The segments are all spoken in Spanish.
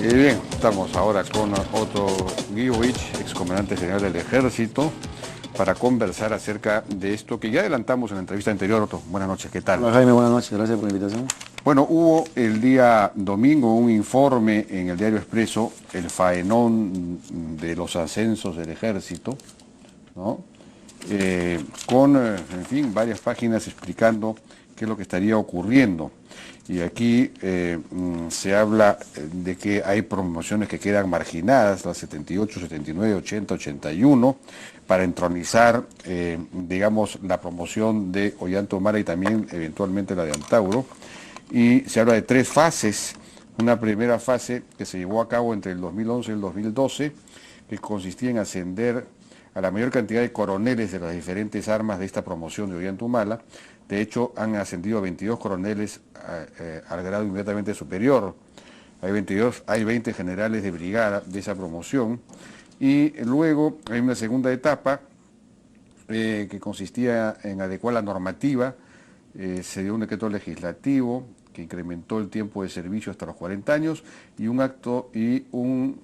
Bien, estamos ahora con Otto Guiovich, excomandante general del Ejército, para conversar acerca de esto que ya adelantamos en la entrevista anterior. Otto, buenas noches, ¿qué tal? Hola Jaime, buenas noches, gracias por la invitación. Bueno, hubo el día domingo un informe en el Diario Expreso, el faenón de los ascensos del Ejército, ¿no? Con, en fin, varias páginas explicando qué es lo que estaría ocurriendo. Y aquí se habla de que hay promociones que quedan marginadas, las 78, 79, 80, 81, para entronizar, digamos, la promoción de Ollanta Humala y también eventualmente la de Antauro. Y se habla de tres fases. Una primera fase que se llevó a cabo entre el 2011 y el 2012, que consistía en ascender a la mayor cantidad de coroneles de las diferentes armas de esta promoción de Ollanta Humala. De hecho, han ascendido 22 coroneles al grado inmediatamente superior. Hay 22, hay 20 generales de brigada de esa promoción. Y luego hay una segunda etapa que consistía en adecuar la normativa. Se dio un decreto legislativo que incrementó el tiempo de servicio hasta los 40 años y un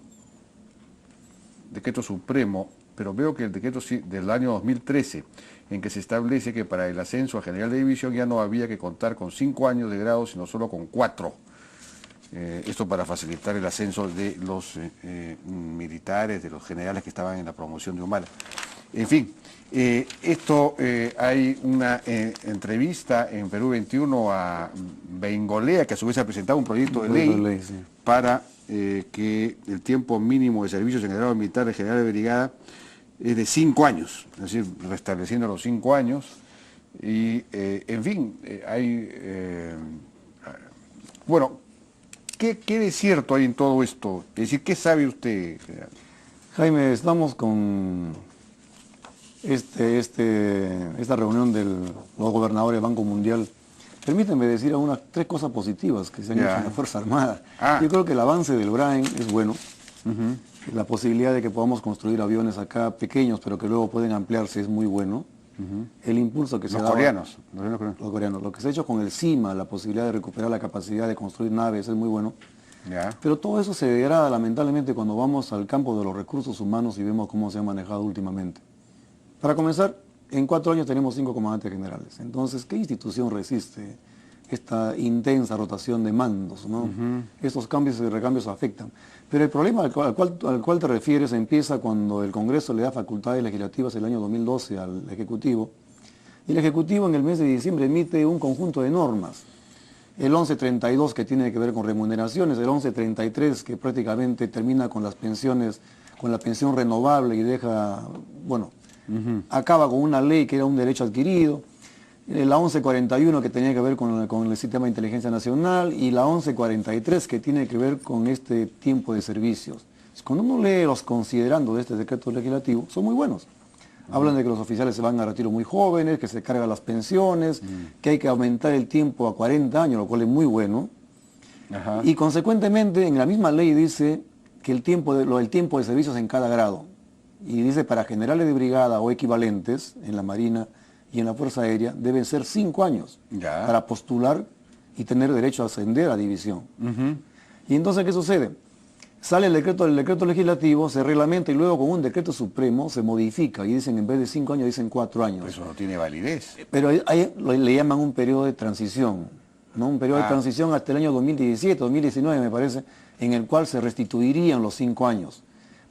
decreto supremo, pero veo que el decreto del año 2013, en que se establece que para el ascenso a general de división ya no había que contar con 5 años de grado, sino solo con 4. Esto para facilitar el ascenso de los militares, de los generales que estaban en la promoción de Humala. En fin, hay una entrevista en Perú 21 a Bengolea, que a su vez ha presentado un proyecto de ley Sí. para que el tiempo mínimo de servicios en el grado militar de general de brigada es de 5 años, es decir, restableciendo los 5 años. Y, en fin, bueno, ¿qué de cierto hay en todo esto? Es decir, ¿qué sabe usted, general? Jaime, estamos con esta reunión de los gobernadores del Banco Mundial. Permítanme decir algunas 3 cosas positivas que se han hecho en la Fuerza Armada. Yo creo que el avance del Brain es bueno. La posibilidad de que podamos construir aviones acá pequeños, pero que luego pueden ampliarse, es muy bueno. El impulso que se da. Los coreanos. Los coreanos. Lo que se ha hecho con el CIMA, la posibilidad de recuperar la capacidad de construir naves, es muy bueno. Pero todo eso se degrada lamentablemente cuando vamos al campo de los recursos humanos y vemos cómo se ha manejado últimamente. Para comenzar, en 4 años tenemos 5 comandantes generales. Entonces, ¿qué institución resiste esta intensa rotación de mandos, ¿no? Estos cambios y recambios afectan. Pero el problema al cual te refieres empieza cuando el Congreso le da facultades legislativas el año 2012 al Ejecutivo. Y el Ejecutivo en el mes de diciembre emite un conjunto de normas. El 1132 que tiene que ver con remuneraciones, el 1133 que prácticamente termina con las pensiones, con la pensión renovable y deja, bueno, acaba con una ley que era un derecho adquirido, la 1141 que tenía que ver con el sistema de inteligencia nacional y la 1143 que tiene que ver con este tiempo de servicios. Cuando uno lee los considerando de este decreto legislativo, son muy buenos. Hablan de que los oficiales se van a retiro muy jóvenes, que se cargan las pensiones, que hay que aumentar el tiempo a 40 años, lo cual es muy bueno. Y consecuentemente en la misma ley dice que el tiempo de servicios en cada grado. Y dice para generales de brigada o equivalentes en la Marina y en la Fuerza Aérea deben ser 5 años para postular y tener derecho a ascender a división. Y entonces, ¿qué sucede? Sale el decreto legislativo, se reglamenta y luego con un decreto supremo se modifica y dicen en vez de 5 años dicen 4 años. Pero eso no tiene validez. Pero ahí le llaman un periodo de transición, ¿no? Un periodo de transición hasta el año 2017, 2019 me parece, en el cual se restituirían los 5 años.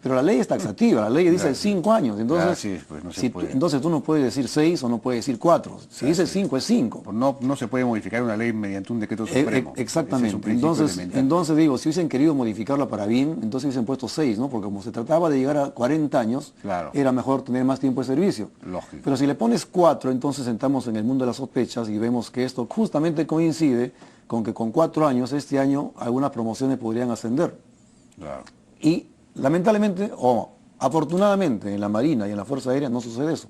Pero la ley es taxativa, la ley dice 5 años, entonces, pues no entonces tú no puedes decir 6 o no puedes decir 4, si dice 5 es 5. No se puede modificar una ley mediante un decreto supremo. Exactamente, entonces digo, si hubiesen querido modificarla para bien, entonces hubiesen puesto 6, ¿no? Porque como se trataba de llegar a 40 años, era mejor tener más tiempo de servicio. Lógico. Pero si le pones 4, entonces entramos en el mundo de las sospechas y vemos que esto justamente coincide con que con 4 años, este año, algunas promociones podrían ascender. Y lamentablemente, o afortunadamente, en la Marina y en la Fuerza Aérea no sucede eso.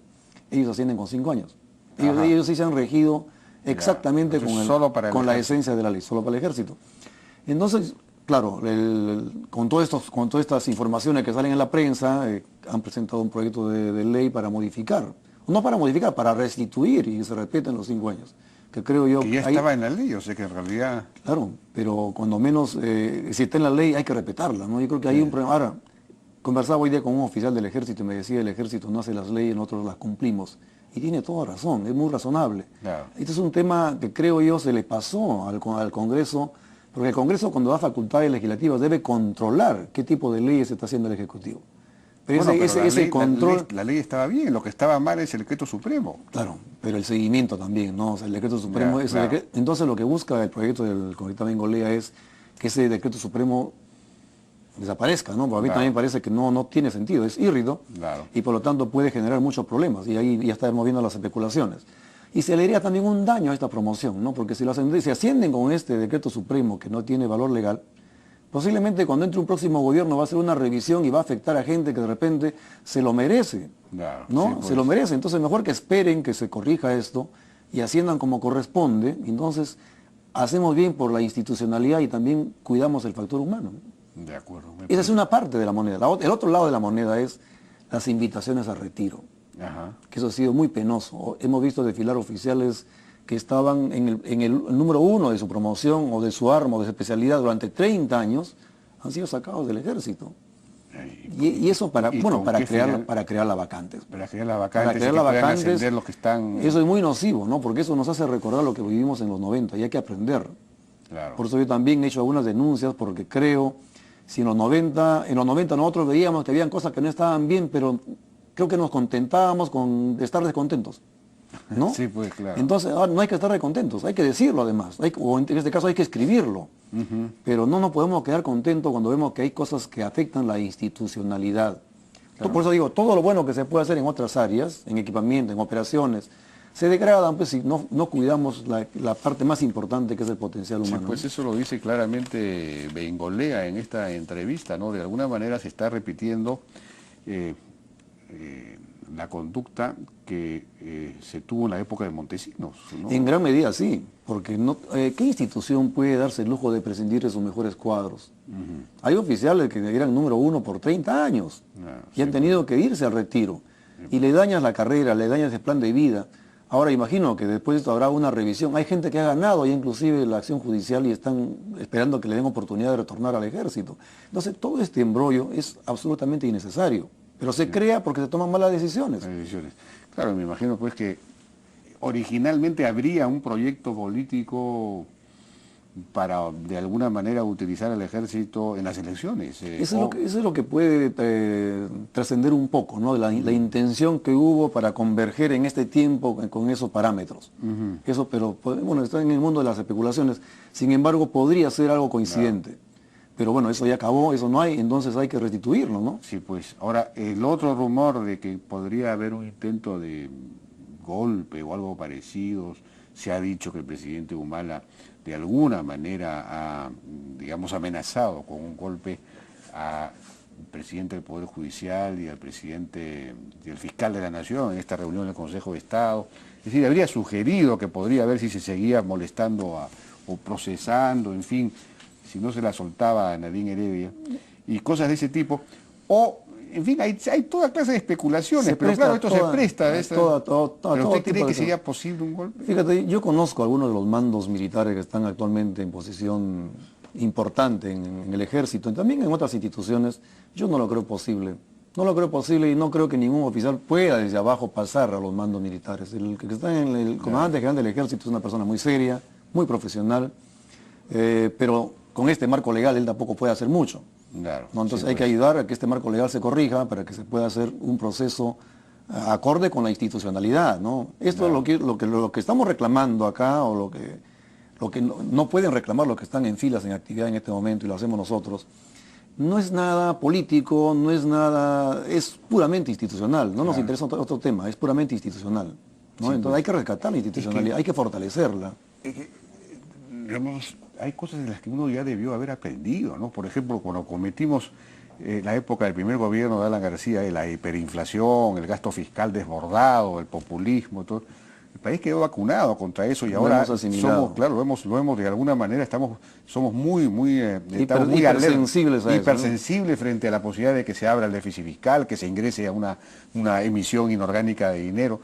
Ellos ascienden con 5 años. Ellos sí se han regido exactamente con la esencia de la ley, solo para el Ejército. Entonces, claro, con todas estas informaciones que salen en la prensa, han presentado un proyecto de ley para modificar. No para modificar, para restituir y que se respeten los 5 años. que creo yo... Que ya estaba en la ley, o sea que en realidad... Claro, pero cuando menos, si está en la ley hay que respetarla, ¿no? Yo creo que hay un problema. Ahora, conversaba hoy día con un oficial del ejército y me decía, el ejército no hace las leyes, nosotros las cumplimos. Y tiene toda razón, es muy razonable. Claro. Este es un tema que creo yo se le pasó al Congreso, porque el Congreso cuando da facultades legislativas debe controlar qué tipo de leyes está haciendo el Ejecutivo. Pero bueno, ese control... La ley estaba bien, lo que estaba mal es el decreto supremo. Claro, pero el seguimiento también, ¿no? O sea, el decreto supremo... Claro. Entonces lo que busca el proyecto del Congreso también Golea es que ese decreto supremo desaparezca, ¿no? Porque a mí también parece que no tiene sentido, es híbrido y por lo tanto puede generar muchos problemas y ahí ya estamos viendo las especulaciones. Y se le haría también un daño a esta promoción, ¿no? Porque si se ascienden con este decreto supremo que no tiene valor legal, posiblemente cuando entre un próximo gobierno va a hacer una revisión y va a afectar a gente que de repente se lo merece, ¿no? Sí, pues. Se lo merece, entonces mejor que esperen que se corrija esto y asciendan como corresponde, entonces hacemos bien por la institucionalidad y también cuidamos el factor humano. De acuerdo. Esa es una parte de la moneda. El otro lado de la moneda es las invitaciones a retiro, que eso ha sido muy penoso. Hemos visto desfilar oficiales que estaban en el número 1 de su promoción o de su arma o de su especialidad durante 30 años, han sido sacados del ejército. Y eso para crear las vacantes. Para crear las vacantes, para crear las vacantes, los que están... Eso es muy nocivo, ¿no? Porque eso nos hace recordar lo que vivimos en los 90 y hay que aprender. Claro. Por eso yo también he hecho algunas denuncias porque creo... Si en los 90 nosotros veíamos que habían cosas que no estaban bien, pero creo que nos contentábamos con estar descontentos, ¿no? Sí, pues claro. Entonces, ahora no hay que estar descontentos, hay que decirlo además, o en este caso hay que escribirlo, pero no nos podemos quedar contentos cuando vemos que hay cosas que afectan la institucionalidad. Claro. Por eso digo, todo lo bueno que se puede hacer en otras áreas, en equipamiento, en operaciones, se degradan pues, si no cuidamos la parte más importante que es el potencial humano. Sí, pues eso lo dice claramente Bengolea en esta entrevista, ¿no? De alguna manera se está repitiendo la conducta que se tuvo en la época de Montesinos, ¿no? En gran medida sí, porque ¿qué institución puede darse el lujo de prescindir de sus mejores cuadros? Hay oficiales que eran número 1 por 30 años y han tenido que irse al retiro. Y le dañas la carrera, le dañas el plan de vida. Ahora imagino que después de esto habrá una revisión. Hay gente que ha ganado ya inclusive la acción judicial y están esperando que le den oportunidad de retornar al ejército. Entonces todo este embrollo es absolutamente innecesario, pero se crea porque se toman malas decisiones. Claro, me imagino pues que originalmente habría un proyecto político para de alguna manera utilizar al ejército en las elecciones. Eso es lo que puede trascender un poco, ¿no? La intención que hubo para converger en este tiempo con esos parámetros. Eso, pero bueno, está en el mundo de las especulaciones. Sin embargo, podría ser algo coincidente. Claro. Pero bueno, eso ya acabó, eso no hay, entonces hay que restituirlo, ¿no? Sí, pues. Ahora, el otro rumor de que podría haber un intento de golpe o algo parecido, se ha dicho que el presidente Humala de alguna manera ha, digamos, amenazado con un golpe al presidente del Poder Judicial y al presidente y al fiscal de la Nación en esta reunión del Consejo de Estado. Es decir, habría sugerido que podría haber si se seguía molestando o procesando, en fin, si no se la soltaba a Nadine Heredia, y cosas de ese tipo. O, en fin, hay toda clase de especulaciones, pero claro, esto se presta. ¿Pero usted cree que sería posible un golpe? Fíjate, yo conozco algunos de los mandos militares que están actualmente en posición importante en el ejército y también en otras instituciones. Yo no lo creo posible. No lo creo posible y no creo que ningún oficial pueda desde abajo pasar a los mandos militares. El que está en el comandante general del ejército es una persona muy seria, muy profesional, pero con este marco legal él tampoco puede hacer mucho. Claro, ¿no? Entonces hay que ayudar a que este marco legal se corrija para que se pueda hacer un proceso acorde con la institucionalidad, ¿no? Esto es lo que estamos reclamando acá, o lo que no pueden reclamar los que están en filas en actividad en este momento y lo hacemos nosotros. No es nada político, no es nada, es puramente institucional, no nos interesa otro tema, es puramente institucional, ¿no? Entonces hay que rescatar la institucionalidad, hay que fortalecerla. Digamos, hay cosas de las que uno ya debió haber aprendido, ¿no? Por ejemplo, cuando cometimos la época del primer gobierno de Alan García, la hiperinflación, el gasto fiscal desbordado, el populismo, todo. El país quedó vacunado contra eso y ahora somos, claro, lo hemos de alguna manera, somos muy hipersensibles a hipersensibles frente a la posibilidad de que se abra el déficit fiscal, que se ingrese a una emisión inorgánica de dinero.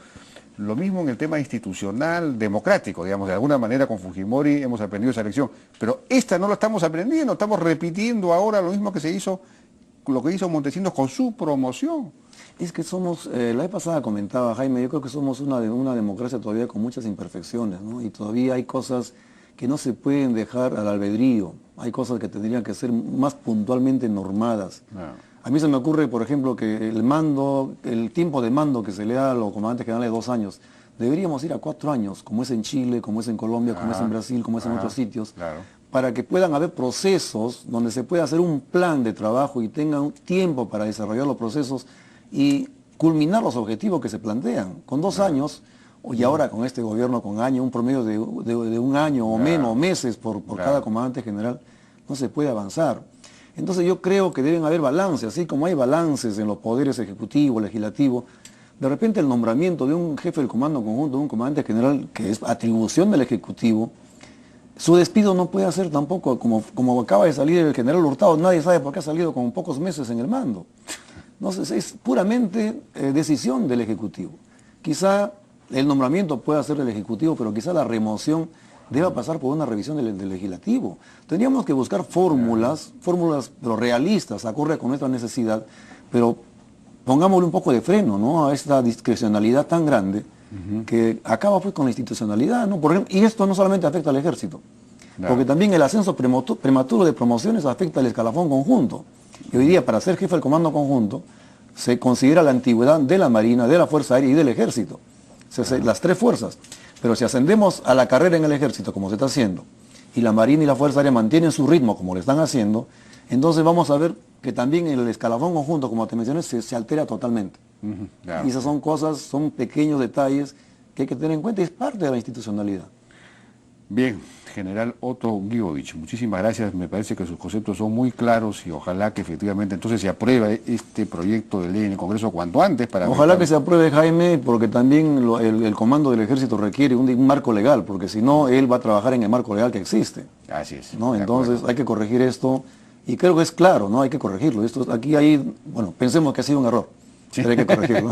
Lo mismo en el tema institucional, democrático, digamos, de alguna manera con Fujimori hemos aprendido esa lección, pero esta no la estamos aprendiendo, estamos repitiendo ahora lo mismo que se hizo, lo que hizo Montesinos con su promoción. Es que somos, la vez pasada comentaba Jaime, yo creo que somos una democracia todavía con muchas imperfecciones, ¿no? Y todavía hay cosas que no se pueden dejar al albedrío, hay cosas que tendrían que ser más puntualmente normadas. A mí se me ocurre, por ejemplo, que el tiempo de mando que se le da a los comandantes generales de 2 años, deberíamos ir a 4 años, como es en Chile, como es en Colombia, como es en Brasil, como es en otros sitios, para que puedan haber procesos donde se pueda hacer un plan de trabajo y tengan tiempo para desarrollar los procesos y culminar los objetivos que se plantean. Con 2 años, y ahora con este gobierno con año, un promedio de 1 año o menos, meses por cada comandante general, no se puede avanzar. Entonces yo creo que deben haber balances, así como hay balances en los poderes ejecutivo, legislativo. De repente el nombramiento de un jefe del comando conjunto, de un comandante general, que es atribución del Ejecutivo, su despido no puede ser tampoco, como acaba de salir el general Hurtado, nadie sabe por qué ha salido con pocos meses en el mando. Entonces es puramente decisión del Ejecutivo. Quizá el nombramiento pueda ser del Ejecutivo, pero quizá la remoción deba pasar por una revisión del Legislativo. Tendríamos que buscar fórmulas pero realistas, acorde con nuestra necesidad, pero pongámosle un poco de freno, ¿no?, a esta discrecionalidad tan grande que acaba pues con la institucionalidad, ¿no? Por ejemplo, y esto no solamente afecta al Ejército, porque también el ascenso prematuro de promociones afecta al escalafón conjunto. Y hoy día, para ser jefe del comando conjunto, se considera la antigüedad de la Marina, de la Fuerza Aérea y del Ejército. Las 3 fuerzas. Pero si ascendemos a la carrera en el Ejército, como se está haciendo, y la Marina y la Fuerza Aérea mantienen su ritmo, como lo están haciendo, entonces vamos a ver que también el escalafón conjunto, como te mencioné, se altera totalmente. Y esas son cosas, son pequeños detalles que hay que tener en cuenta y es parte de la institucionalidad. Bien, General Otto Glibovic, muchísimas gracias, me parece que sus conceptos son muy claros y ojalá que efectivamente entonces se apruebe este proyecto de ley en el Congreso cuanto antes para... Ojalá que se apruebe, Jaime, porque también el comando del Ejército requiere un marco legal, porque si no, él va a trabajar en el marco legal que existe. Así es. ¿No? Entonces hay que corregir esto y creo que es claro, ¿no? Hay que corregirlo. Aquí hay, bueno, pensemos que ha sido un error, pero hay que corregirlo.